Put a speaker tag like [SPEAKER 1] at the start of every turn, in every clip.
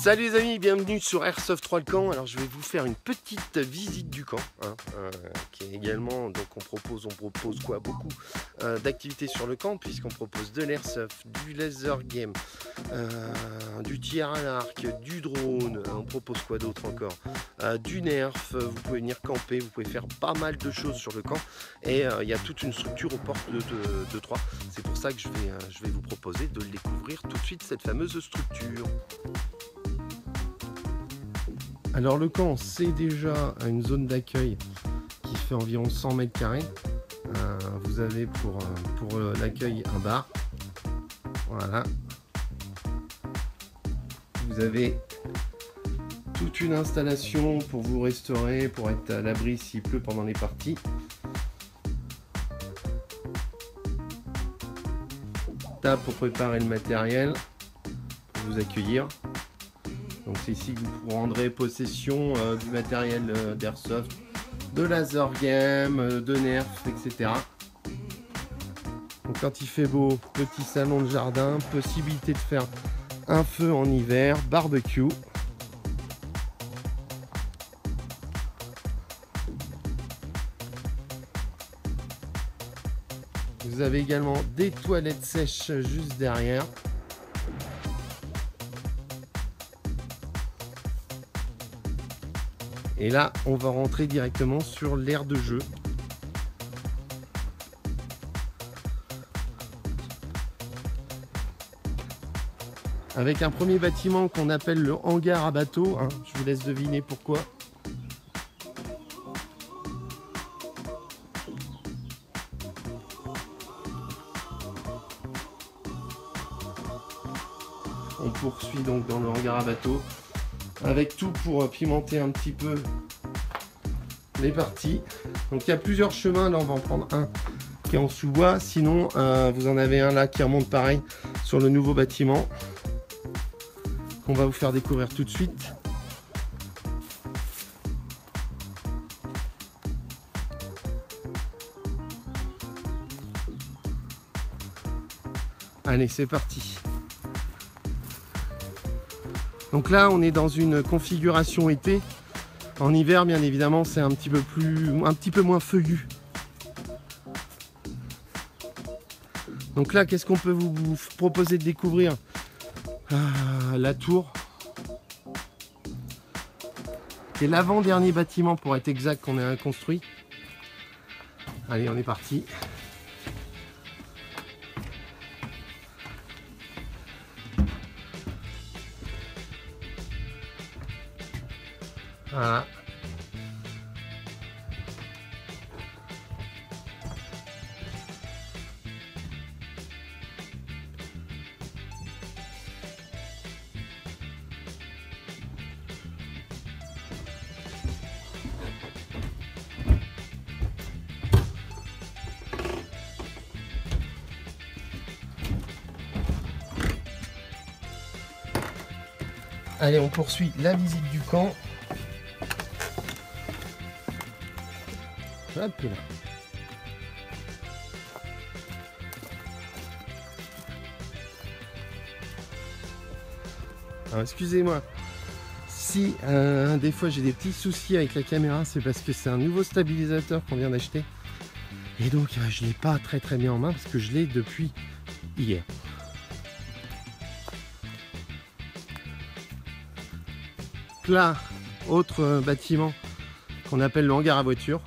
[SPEAKER 1] Salut les amis, bienvenue sur Airsoft 3 le camp. Alors je vais vous faire une petite visite du camp, qui est également, donc on propose quoi, beaucoup d'activités sur le camp, puisqu'on propose de l'airsoft, du laser game, du tir à l'arc, du drone, on propose quoi d'autre encore, du nerf, vous pouvez venir camper, vous pouvez faire pas mal de choses sur le camp, et il y a toute une structure aux portes de 3. C'est pour ça que je vais vous proposer de le découvrir tout de suite, cette fameuse structure. Alors le camp, c'est déjà une zone d'accueil qui fait environ 100 mètres carrés. Vous avez pour l'accueil un bar. Voilà. Vous avez toute une installation pour vous restaurer, pour être à l'abri s'il pleut pendant les parties. Table pour préparer le matériel, pour vous accueillir. Donc c'est ici que vous prendrez possession du matériel d'airsoft, de laser game, de nerf, etc. Donc quand il fait beau, petit salon de jardin, possibilité de faire un feu en hiver, barbecue. Vous avez également des toilettes sèches juste derrière. Et là, on va rentrer directement sur l'aire de jeu. Avec un premier bâtiment qu'on appelle le hangar à bateau. Je vous laisse deviner pourquoi. On poursuit donc dans le hangar à bateau, avec tout pour pimenter un petit peu les parties. Donc il y a plusieurs chemins, là on va en prendre un qui est en sous-bois, sinon vous en avez un là qui remonte pareil sur le nouveau bâtiment qu'on va vous faire découvrir tout de suite. Allez, c'est parti. Donc là, on est dans une configuration été. En hiver, bien évidemment, c'est un petit peu moins feuillu. Donc là, qu'est-ce qu'on peut vous proposer de découvrir? La tour, qui est l'avant-dernier bâtiment, pour être exact, qu'on a construit. Allez, on est parti. Voilà. Allez, on poursuit la visite du camp. Hop là. Alors excusez-moi, si des fois j'ai des petits soucis avec la caméra, c'est parce que c'est un nouveau stabilisateur qu'on vient d'acheter. Et donc je ne l'ai pas très bien en main parce que je l'ai depuis hier. Là, autre bâtiment qu'on appelle le hangar à voiture.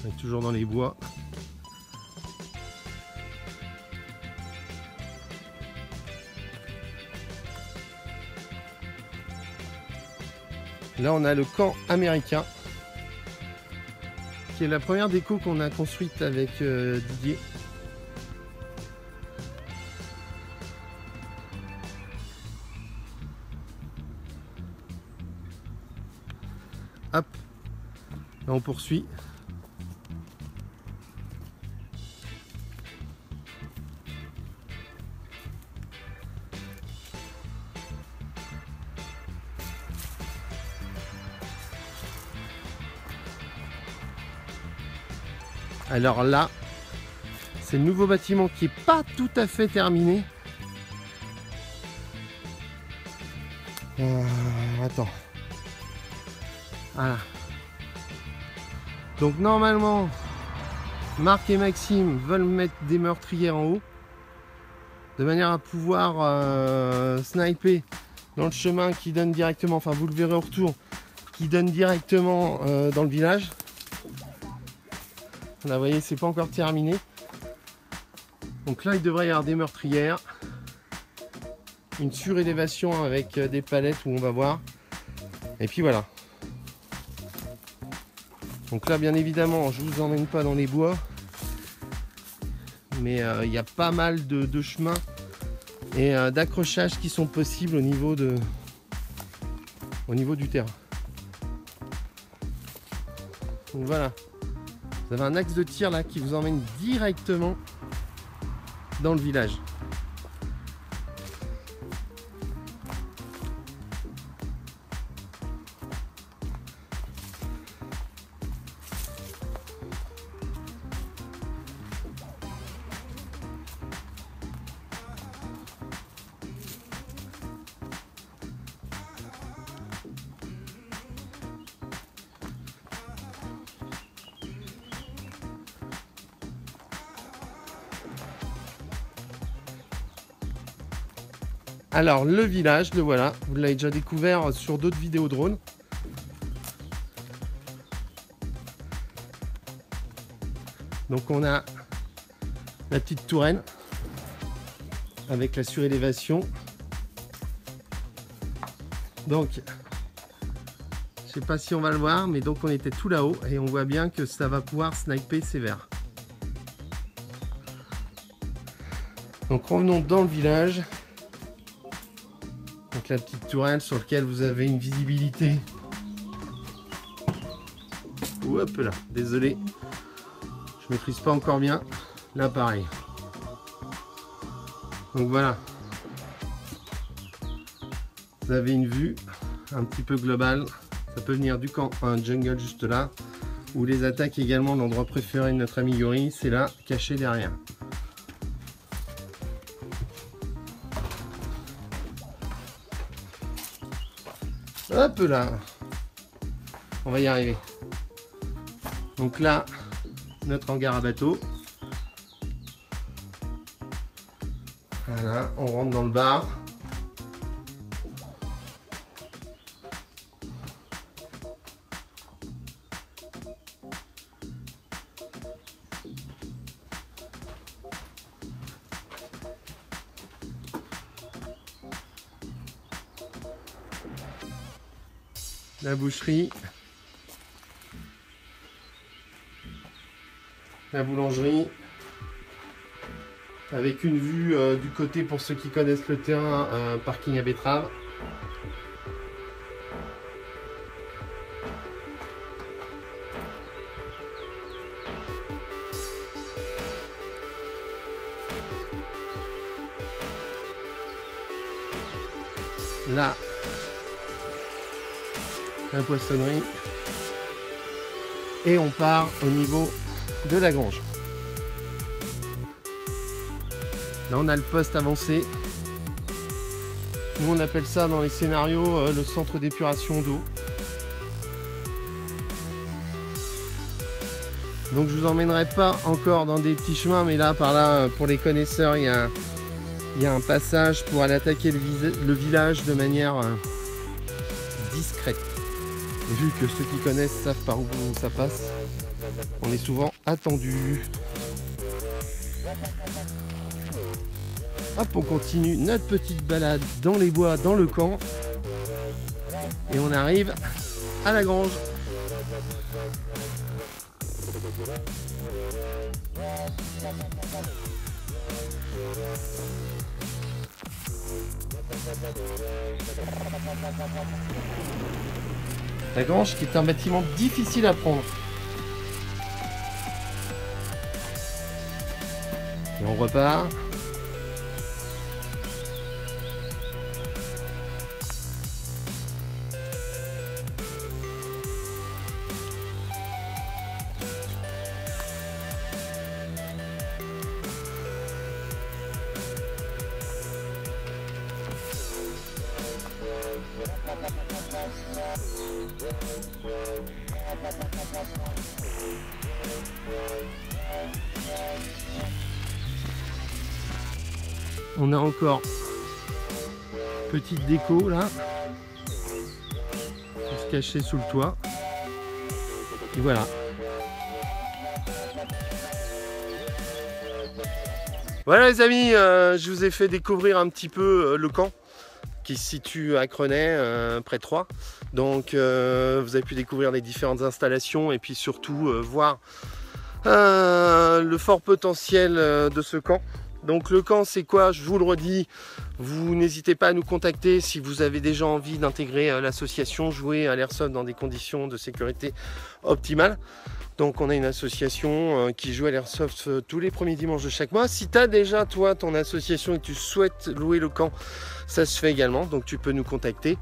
[SPEAKER 1] On est toujours dans les bois. Là, on a le camp américain, qui est la première déco qu'on a construite avec Didier. Hop, là on poursuit. Alors là, c'est le nouveau bâtiment qui est pas tout à fait terminé. Attends. Voilà. Donc normalement, Marc et Maxime veulent mettre des meurtrières en haut, de manière à pouvoir sniper dans le chemin qui donne directement, enfin vous le verrez au retour, qui donne directement dans le village. Là, vous voyez, c'est pas encore terminé. Donc là, il devrait y avoir des meurtrières, une surélévation avec des palettes où on va voir. Et puis voilà. Donc là, bien évidemment, je vous emmène pas dans les bois, mais il y a pas mal de chemins et d'accrochages qui sont possibles au niveau du terrain. Donc voilà. Vous avez un axe de tir là qui vous emmène directement dans le village. Alors le village, le voilà, vous l'avez déjà découvert sur d'autres vidéos drone. Donc on a la petite touraine avec la surélévation. Donc je sais pas si on va le voir, mais donc on était tout là-haut et on voit bien que ça va pouvoir sniper sévère. Donc revenons dans le village. Donc la petite tourelle sur laquelle vous avez une visibilité. Hop là, désolé, je maîtrise pas encore bien l'appareil. Donc voilà, vous avez une vue un petit peu globale. Ça peut venir du camp, un jungle juste là, ou les attaques également. L'endroit préféré de notre ami Yori, c'est là, caché derrière. Hop là, on va y arriver. Donc là, notre hangar à bateau. Voilà, on rentre dans le bar. La boucherie, la boulangerie, avec une vue du côté, pour ceux qui connaissent le terrain, parking à betteraves. Là, la poissonnerie, et on part au niveau de la grange. Là on a le poste avancé. Nous on appelle ça dans les scénarios le centre d'épuration d'eau. Donc je vous emmènerai pas encore dans des petits chemins, mais là par là, pour les connaisseurs, il y a un passage pour aller attaquer le village de manière discrète. Vu que ceux qui connaissent savent par où ça passe, on est souvent attendu. Hop, on continue notre petite balade dans les bois, dans le camp. Et on arrive à la grange. La grange qui est un bâtiment difficile à prendre. Et on repart. On a encore petite déco là, pour se cacher sous le toit. Et voilà. Voilà les amis, je vous ai fait découvrir un petit peu le camp qui se situe à Crenay, près de Troyes. Donc vous avez pu découvrir les différentes installations et puis surtout voir le fort potentiel de ce camp. Donc le camp c'est quoi? Je vous le redis, vous n'hésitez pas à nous contacter si vous avez déjà envie d'intégrer l'association, jouer à l'airsoft dans des conditions de sécurité optimales. Donc on a une association qui joue à l'airsoft tous les premiers dimanches de chaque mois. Si tu as déjà toi ton association et que tu souhaites louer le camp, ça se fait également, donc tu peux nous contacter.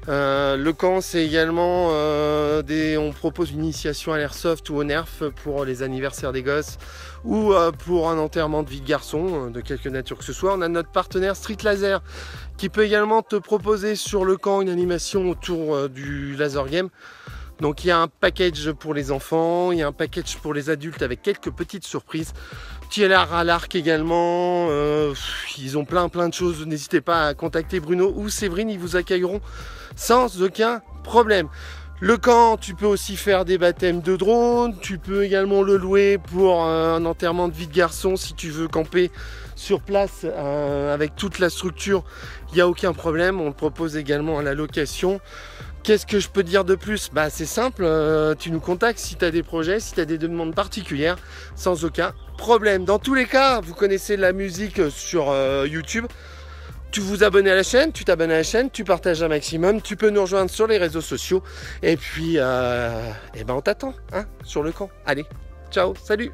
[SPEAKER 1] Le camp c'est également on propose une initiation à l'airsoft ou au nerf pour les anniversaires des gosses ou pour un enterrement de vie de garçon de quelque nature que ce soit. On a notre partenaire Street Laser qui peut également te proposer sur le camp une animation autour du laser game. Donc il y a un package pour les enfants, il y a un package pour les adultes avec quelques petites surprises. Tir à l'arc également, ils ont plein de choses. N'hésitez pas à contacter Bruno ou Séverine, ils vous accueilleront sans aucun problème. Le camp, tu peux aussi faire des baptêmes de drones, tu peux également le louer pour un enterrement de vie de garçon si tu veux camper sur place avec toute la structure, il n'y a aucun problème, on le propose également à la location. Qu'est-ce que je peux dire de plus? Bah c'est simple, tu nous contactes si tu as des projets, si tu as des demandes particulières, sans aucun problème. Dans tous les cas, vous connaissez la musique sur YouTube. Tu vous abonnes à la chaîne, tu t'abonnes à la chaîne, tu partages un maximum, tu peux nous rejoindre sur les réseaux sociaux. Et puis, on t'attend hein, sur le camp. Allez, ciao, salut!